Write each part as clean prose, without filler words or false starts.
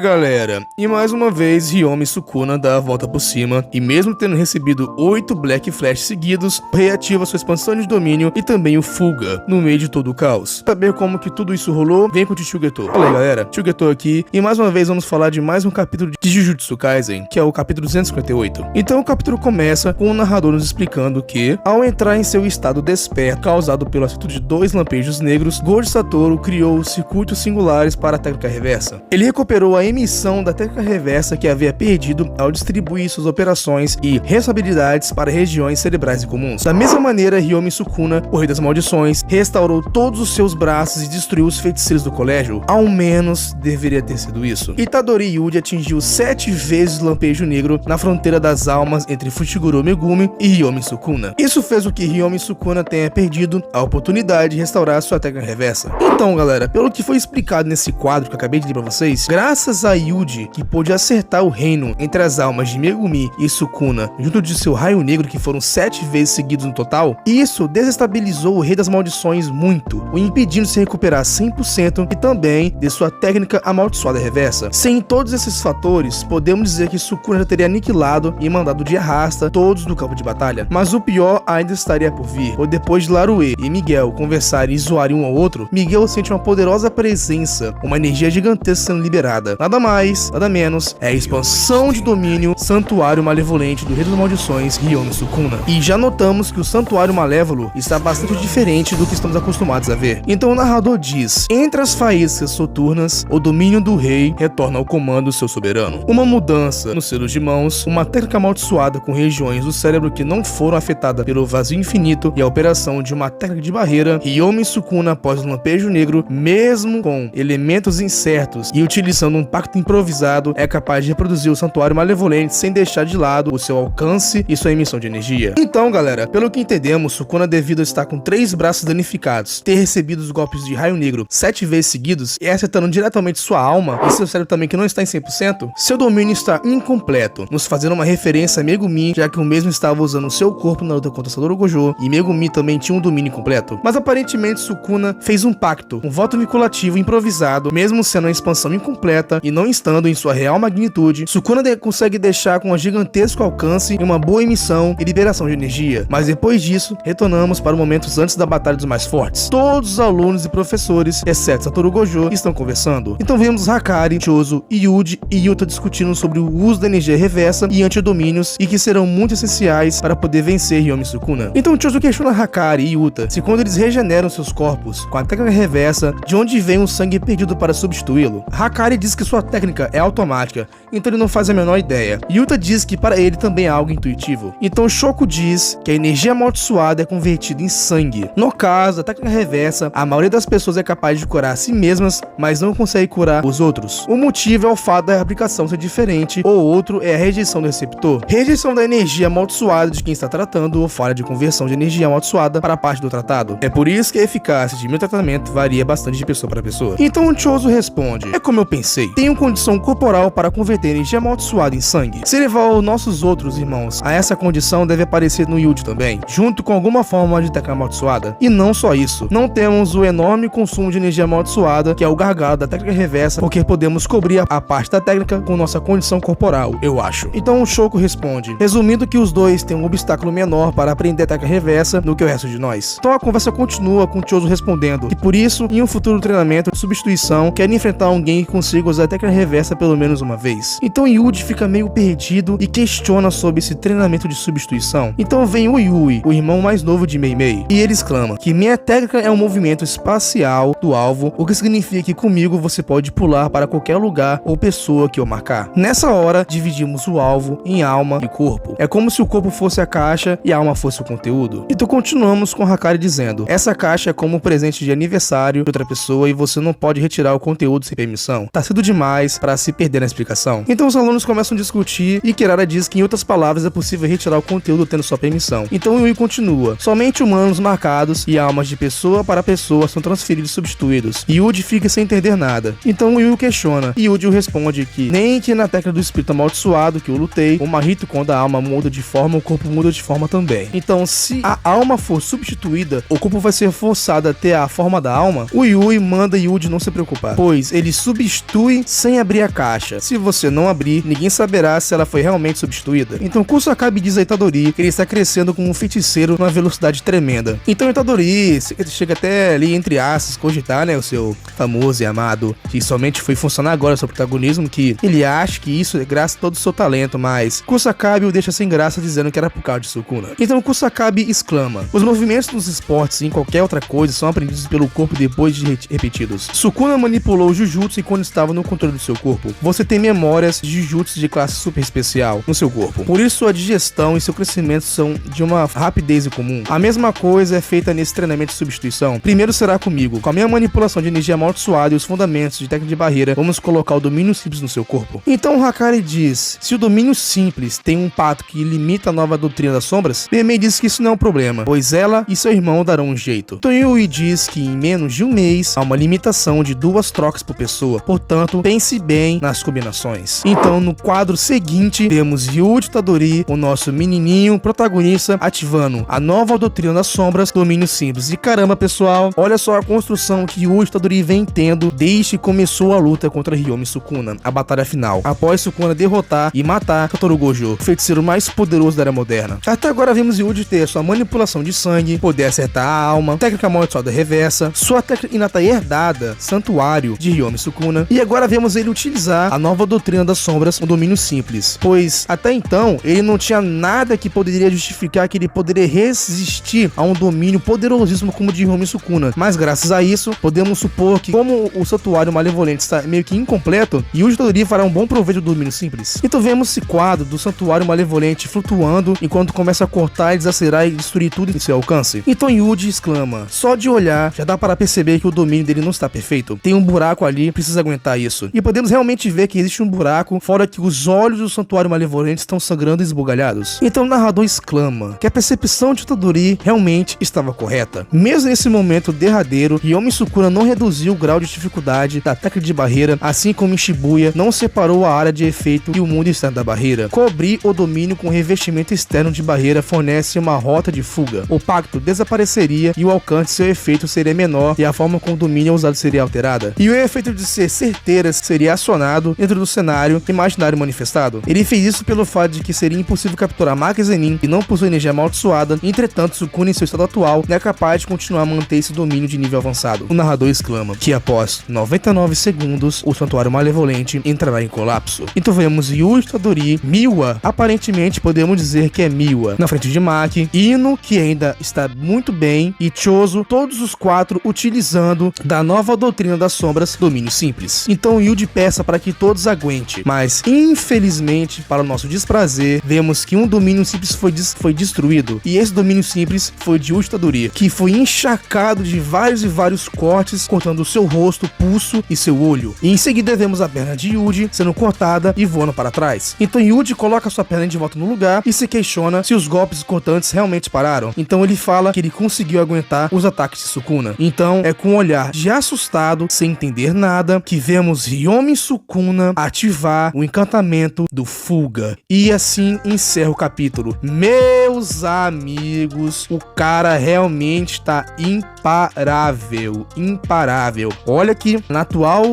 Galera, e mais uma vez Hyomi Sukuna dá a volta por cima, e mesmo tendo recebido 8 Black Flash seguidos, reativa sua expansão de domínio e também o Fuga, no meio de todo o caos. Pra saber como que tudo isso rolou, vem com o Chugeto. Fala aí galera, Chugeto aqui, e mais uma vez vamos falar de mais um capítulo de Jujutsu Kaisen, que é o capítulo 258. Então o capítulo começa com o narrador nos explicando que, ao entrar em seu estado desperto, causado pelo acerto de 2 lampejos negros, Gojo Satoru criou circuitos singulares para a técnica reversa. Ele recuperou a emissão da técnica reversa que havia perdido ao distribuir suas operações e responsabilidades para regiões cerebrais e comuns. Da mesma maneira, Hyomi Sukuna, o rei das maldições, restaurou todos os seus braços e destruiu os feiticeiros do colégio. Ao menos deveria ter sido isso. Itadori Yuji atingiu 7 vezes o lampejo negro na fronteira das almas entre Fushiguro Megumi e Hyomi Sukuna. Isso fez com que Hyomi Sukuna tenha perdido a oportunidade de restaurar sua técnica reversa. Então galera, pelo que foi explicado nesse quadro que eu acabei de ler pra vocês, graças a Yuji, que pôde acertar o reino entre as almas de Megumi e Sukuna, junto de seu raio negro, que foram 7 vezes seguidos no total, isso desestabilizou o rei das maldições muito, o impedindo de se recuperar 100% e também de sua técnica amaldiçoada reversa. Sem todos esses fatores, podemos dizer que Sukuna já teria aniquilado e mandado de arrasta todos do campo de batalha. Mas o pior ainda estaria por vir, pois depois de Larue e Miguel conversarem e zoarem um ao outro, Miguel sente uma poderosa presença, uma energia gigantesca sendo liberada. Nada mais, nada menos, é a expansão de domínio Santuário Malevolente do Rei das Maldições, Hyomi Sukuna. E já notamos que o Santuário Malévolo está bastante diferente do que estamos acostumados a ver. Então o narrador diz: entre as faíscas soturnas, o domínio do rei retorna ao comando do seu soberano. Uma mudança nos selos de mãos, uma técnica amaldiçoada com regiões do cérebro que não foram afetadas pelo vazio infinito e a operação de uma técnica de barreira. Hyomi Sukuna, após o lampejo negro, mesmo com elementos incertos e utilizando um pacto improvisado, é capaz de reproduzir o Santuário Malevolente sem deixar de lado o seu alcance e sua emissão de energia. Então galera, pelo que entendemos, Sukuna, devido a estar com 3 braços danificados, ter recebido os golpes de raio negro 7 vezes seguidos e acertando diretamente sua alma e seu cérebro também, que não está em 100%, seu domínio está incompleto, nos fazendo uma referência a Megumi, já que o mesmo estava usando o seu corpo na luta contra Satoru Gojo e Megumi também tinha um domínio incompleto. Mas aparentemente Sukuna fez um pacto, um voto vinculativo improvisado, mesmo sendo uma expansão incompleta e não estando em sua real magnitude. Sukuna consegue deixar com um gigantesco alcance e uma boa emissão e liberação de energia. Mas depois disso, retornamos para momentos antes da batalha dos mais fortes. Todos os alunos e professores, exceto Satoru Gojo, estão conversando. Então vemos Hakari, Chozo, Yuji e Yuta discutindo sobre o uso da energia reversa e antidomínios, e que serão muito essenciais para poder vencer Hyomi Sukuna. Então Chozo questiona Hakari e Yuta se quando eles regeneram seus corpos com a técnica reversa, de onde vem o sangue perdido para substituí-lo. Hakari diz que sua técnica é automática, então ele não faz a menor ideia. Yuta diz que para ele também é algo intuitivo. Então Shoko diz que a energia amaldiçoada é convertida em sangue. No caso da técnica reversa, a maioria das pessoas é capaz de curar a si mesmas, mas não consegue curar os outros. O motivo é o fato da aplicação ser diferente, ou outro é a rejeição do receptor. Rejeição da energia amaldiçoada de quem está tratando, ou falha de conversão de energia amaldiçoada para a parte do tratado. É por isso que a eficácia de meu tratamento varia bastante de pessoa para pessoa. Então o Chozo responde: é como eu pensei, tenho condição corporal para converter energia amaldiçoada em sangue. Se levar os nossos outros irmãos a essa condição, deve aparecer no Yuji também, junto com alguma forma de técnica amaldiçoada. E não só isso, não temos o enorme consumo de energia amaldiçoada, que é o gargalo da técnica reversa, porque podemos cobrir a parte da técnica com nossa condição corporal, eu acho. Então o Shoko responde, resumindo que os dois têm um obstáculo menor para aprender a técnica reversa do que o resto de nós. Então a conversa continua com o Chozo respondendo que por isso, em um futuro treinamento de substituição, quer enfrentar alguém que consiga usar a técnica reversa pelo menos uma vez. Então Yuji fica meio perdido e questiona sobre esse treinamento de substituição. Então vem o Yui, o irmão mais novo de Mei Mei, e ele exclama que minha técnica é um movimento espacial do alvo, o que significa que comigo você pode pular para qualquer lugar ou pessoa que eu marcar. Nessa hora, dividimos o alvo em alma e corpo. É como se o corpo fosse a caixa e a alma fosse o conteúdo. Então continuamos com Hakari dizendo, essa caixa é como um presente de aniversário de outra pessoa e você não pode retirar o conteúdo sem permissão. Tá cedo demais para se perder na explicação. Então os alunos começam a discutir e Kirara diz que em outras palavras é possível retirar o conteúdo tendo sua permissão. Então Yui continua: somente humanos marcados e almas de pessoa para pessoa são transferidos e substituídos. Yuji fica sem entender nada. Então Yui questiona e Yuji responde que nem que na técnica do espírito amaldiçoado que eu lutei, o Mahito, quando a alma muda de forma, o corpo muda de forma também. Então se a alma for substituída, o corpo vai ser forçado a ter a forma da alma. O Yui manda Yuji não se preocupar, pois ele substitui sem abrir a caixa. Se você não abrir, ninguém saberá se ela foi realmente substituída. Então Kusakabe diz a Itadori que ele está crescendo como um feiticeiro numa velocidade tremenda. Então Itadori chega até ali, entre aspas, cogitar, né, o seu famoso e amado, que somente foi funcionar agora seu protagonismo, que ele acha que isso é graças a todo o seu talento, mas Kusakabe o deixa sem graça dizendo que era por causa de Sukuna. Então Kusakabe exclama: os movimentos nos esportes e em qualquer outra coisa são aprendidos pelo corpo depois de repetidos. Sukuna manipulou o Jujutsu enquanto estava no controle do seu corpo. Você tem memórias de Jujutsu de classe super especial no seu corpo. Por isso sua digestão e seu crescimento são de uma rapidez incomum. A mesma coisa é feita nesse treinamento de substituição. Primeiro será comigo. Com a minha manipulação de energia amaldiçoada e os fundamentos de técnica de barreira, vamos colocar o domínio simples no seu corpo. Então Hakari diz: se o domínio simples tem um pacto que limita a nova doutrina das sombras, Mei diz que isso não é um problema, pois ela e seu irmão darão um jeito. Toyui diz que em menos de um mês há uma limitação de 2 trocas por pessoa, portanto pense bem nas combinações. Então no quadro seguinte temos Yuji Itadori, o nosso menininho protagonista, ativando a nova doutrina das sombras, domínio simples. E caramba pessoal, olha só a construção que Yuji Itadori vem tendo desde que começou a luta contra Hyomi Sukuna, a batalha final, após Sukuna derrotar e matar Satoru Gojo, o feiticeiro mais poderoso da era moderna. Até agora vimos Yuji ter sua manipulação de sangue, poder acertar a alma, técnica amaldiçoada reversa, sua técnica inata herdada, santuário de Hyomi Sukuna, e agora vemos ele utilizar a nova doutrina das sombras, o domínio simples, pois até então ele não tinha nada que poderia justificar que ele poderia resistir a um domínio poderosíssimo como o de Hyomi Sukuna, mas graças a isso podemos supor que, como o santuário malevolente está meio que incompleto, Yuji Itadori fará um bom proveito do domínio simples. Então vemos esse quadro do santuário malevolente flutuando enquanto começa a cortar, desacelerar e destruir tudo em seu alcance. Então Yuji exclama: só de olhar já dá para perceber que o domínio dele não está perfeito, tem um buraco ali, precisa aguentar isso. E podemos realmente ver que existe um buraco, fora que os olhos do santuário malevolente estão sangrando e esbugalhados. Então o narrador exclama que a percepção de Itadori realmente estava correta. Mesmo nesse momento derradeiro, Hyomi Sukuna não reduziu o grau de dificuldade da técnica de barreira, assim como em Shibuya não separou a área de efeito e o mundo externo da barreira. Cobrir o domínio com revestimento externo de barreira fornece uma rota de fuga. O pacto desapareceria e o alcance de seu efeito seria menor e a forma como o domínio é usado seria alterada. E o efeito de ser certeira seria acionado dentro do cenário imaginário manifestado. Ele fez isso pelo fato de que seria impossível capturar Maki Zenin e não possui energia amaldiçoada, entretanto Sukuna em seu estado atual não é capaz de continuar a manter esse domínio de nível avançado. O narrador exclama que após 99 segundos o santuário malevolente entrará em colapso. Então vemos Yuji Itadori, Miwa, aparentemente podemos dizer que é Miwa, na frente de Maki, Ino, que ainda está muito bem, e Chozo, todos os 4 utilizando da nova doutrina das sombras, domínio simples. Então Yuji peça para que todos aguentem, mas infelizmente, para o nosso desprazer, vemos que um domínio simples foi destruído, e esse domínio simples foi de Yuji Itadori, que foi encharcado de vários e vários cortes, cortando o seu rosto, pulso e seu olho. E em seguida vemos a perna de Yuji sendo cortada e voando para trás. Então Yuji coloca sua perna de volta no lugar e se questiona se os golpes cortantes realmente pararam. Então ele fala que ele conseguiu aguentar os ataques de Sukuna. Então é com um olhar de assustado, sem entender nada, que vemos Hyomi Sukuna ativar o encantamento do Fuga. E assim encerra o capítulo. Meus amigos, o cara realmente está imparável. Imparável. Olha que na atual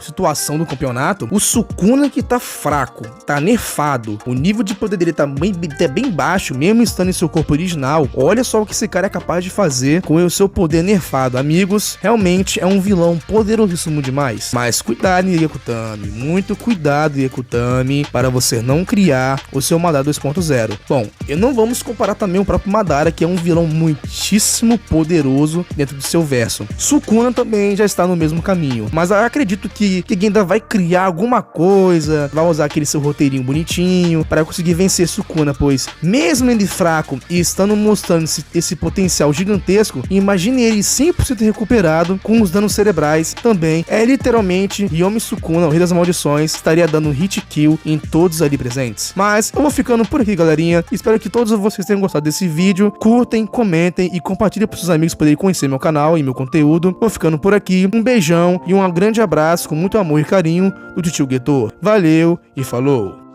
situação do campeonato, o Sukuna que tá fraco, tá nerfado. O nível de poder dele tá bem baixo, mesmo estando em seu corpo original. Olha só o que esse cara é capaz de fazer com o seu poder nerfado. Amigos, realmente é um vilão poderosíssimo demais. Mas cuidado, Yakutami. Muito cuidado, Yakutami, para você não criar o seu Madara 2.0. Bom, e não vamos comparar também o próprio Madara, que é um vilão muitíssimo poderoso dentro do seu verso. Sukuna também já está no mesmo caminho, mas eu acredito que ainda vai criar alguma coisa, vai usar aquele seu roteirinho bonitinho para conseguir vencer Sukuna, pois mesmo ele fraco e estando mostrando esse potencial gigantesco, imagine ele 100% recuperado com os danos cerebrais também. É literalmente provavelmente Yomi Sukuna, o Rei das Maldições, estaria dando hit kill em todos ali presentes. Mas eu vou ficando por aqui, galerinha. Espero que todos vocês tenham gostado desse vídeo. Curtem, comentem e compartilhem para seus amigos poderem conhecer meu canal e meu conteúdo. Vou ficando por aqui. Um beijão e um grande abraço com muito amor e carinho do Titio Geto. Valeu e falou!